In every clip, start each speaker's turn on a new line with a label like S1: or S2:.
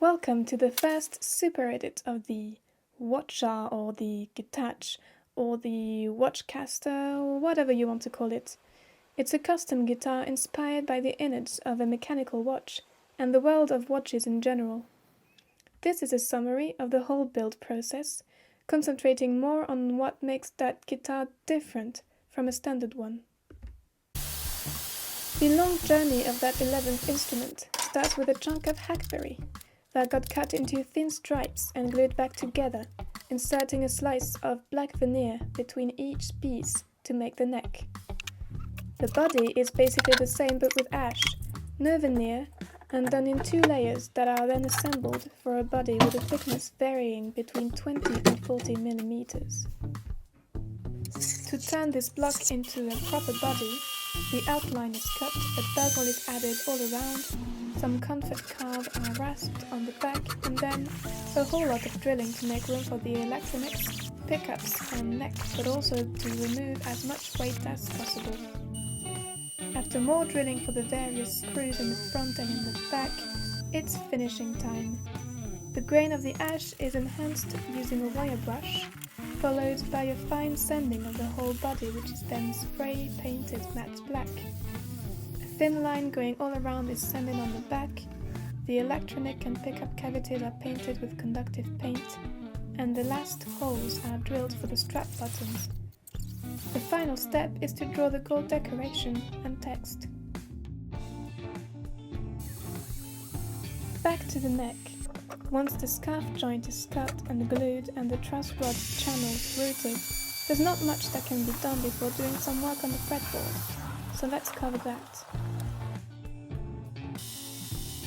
S1: Welcome to the first super edit of the Watcher or the Guitach or the Watchcaster or whatever you want to call it. It's a custom guitar inspired by the innards of a mechanical watch and the world of watches in general. This is a summary of the whole build process, concentrating more on what makes that guitar different from a standard one. The long journey of that 11th instrument starts with a chunk of hackberry that got cut into thin stripes and glued back together, inserting a slice of black veneer between each piece to make the neck. The body is basically the same but with ash, no veneer, and done in 2 layers that are then assembled for a body with a thickness varying between 20 and 40 millimeters. To turn this block into a proper body, the outline is cut, a bezel is added all around, some comfort carve are rasped on the back, and then a whole lot of drilling to make room for the electronics, pickups and neck, but also to remove as much weight as possible. After more drilling for the various screws in the front and in the back, it's finishing time. The grain of the ash is enhanced using a wire brush, followed by a fine sanding of the whole body, which is then spray painted matte black. A thin line going all around is sanded on the back, the electronic and pickup cavities are painted with conductive paint, and the last holes are drilled for the strap buttons. The final step is to draw the gold decoration and text. Back to the neck. Once the scarf joint is cut and glued and the truss rod channels routed, there's not much that can be done before doing some work on the fretboard, so let's cover that.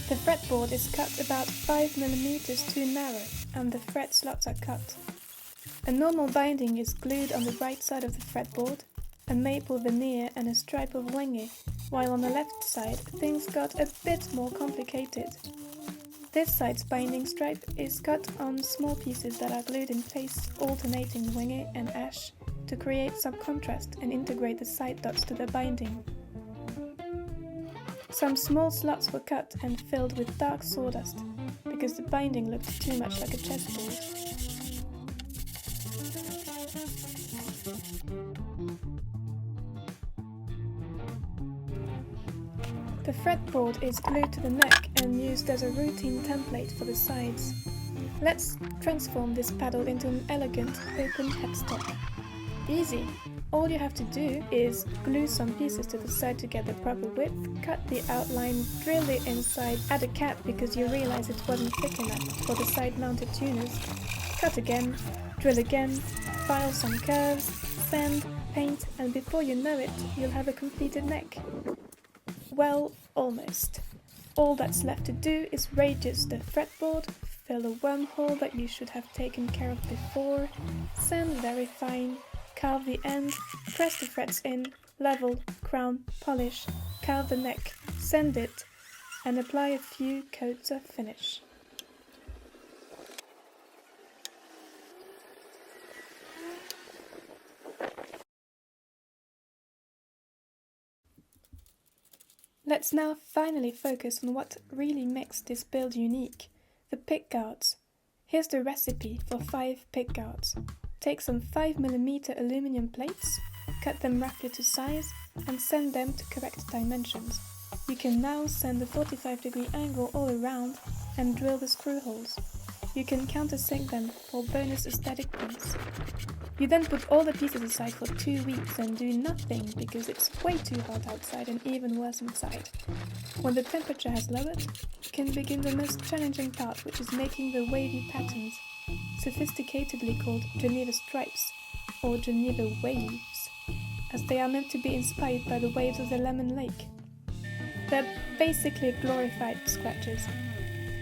S1: The fretboard is cut about 5 mm too narrow and the fret slots are cut. A normal binding is glued on the right side of the fretboard, a maple veneer and a stripe of wenge, while on the left side things got a bit more complicated. This side's binding stripe is cut on small pieces that are glued in place alternating wenge and ash to create some contrast and integrate the side dots to the binding. Some small slots were cut and filled with dark sawdust because the binding looked too much like a chessboard. The fretboard is glued to the neck and used as a routine template for the sides. Let's transform this paddle into an elegant open headstock. Easy! All you have to do is glue some pieces to the side to get the proper width, cut the outline, drill the inside, add a cap because you realize it wasn't thick enough for the side-mounted tuners, cut again, drill again, file some curves, sand, paint, and before you know it, you'll have a completed neck. Well, almost. All that's left to do is readjust the fretboard, fill a wormhole that you should have taken care of before, sand very fine, carve the end, press the frets in, level, crown, polish, carve the neck, sand it, and apply a few coats of finish. Let's now finally focus on what really makes this build unique, the pick guards. Here's the recipe for 5 pick guards. Take some 5 mm aluminium plates, cut them roughly to size, and sand them to correct dimensions. You can now sand a 45-degree angle all around and drill the screw holes. You can countersink them for bonus aesthetic points. You then put all the pieces aside for 2 weeks and do nothing because it's way too hot outside and even worse inside. When the temperature has lowered, you can begin the most challenging part, which is making the wavy patterns, sophisticatedly called Geneva stripes or Geneva waves, as they are meant to be inspired by the waves of the Lemon Lake. They're basically glorified scratches.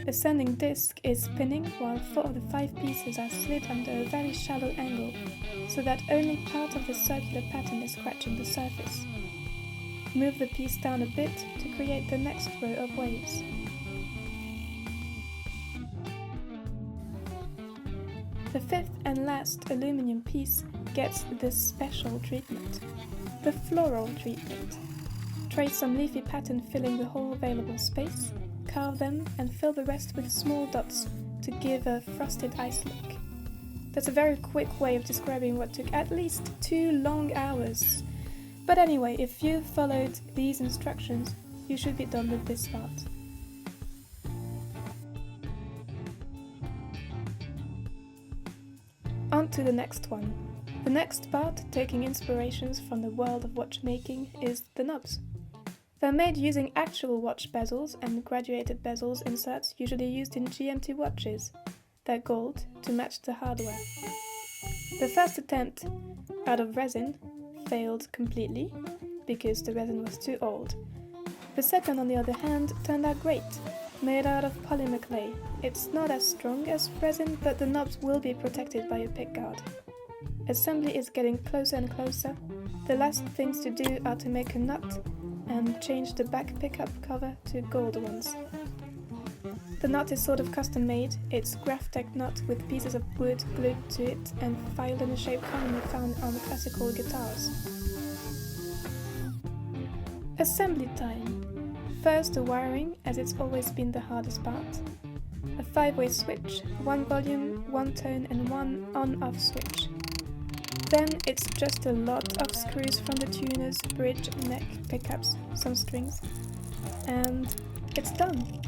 S1: The sanding disc is spinning while 4 of the 5 pieces are slid under a very shallow angle, so that only part of the circular pattern is scratching the surface. Move the piece down a bit to create the next row of waves. The 5th and last aluminium piece gets this special treatment, the Floral treatment. Trace some leafy pattern filling the whole available space, carve them and fill the rest with small dots to give a frosted ice look. That's a very quick way of describing what took at least 2 long hours. But anyway, if you followed these instructions, you should be done with this part. On to the next one. The next part, taking inspirations from the world of watchmaking, is the nubs. They're made using actual watch bezels and graduated bezels inserts usually used in GMT watches. They're gold to match the hardware. The first attempt, out of resin, failed completely because the resin was too old. The second, on the other hand, turned out great, made out of polymer clay. It's not as strong as resin, but the nubs will be protected by a pickguard. Assembly is getting closer and closer. The last things to do are to make a nut and change the back pickup cover to gold ones. The nut is sort of custom made. It's Graphtec nut with pieces of wood glued to it and filed in a shape commonly found on classical guitars. Assembly time. First the wiring, as it's always been the hardest part. A 5-way switch, 1 volume, 1 tone and 1 on-off switch. Then it's just a lot of screws from the tuners, bridge, neck, pickups, some strings, and it's done.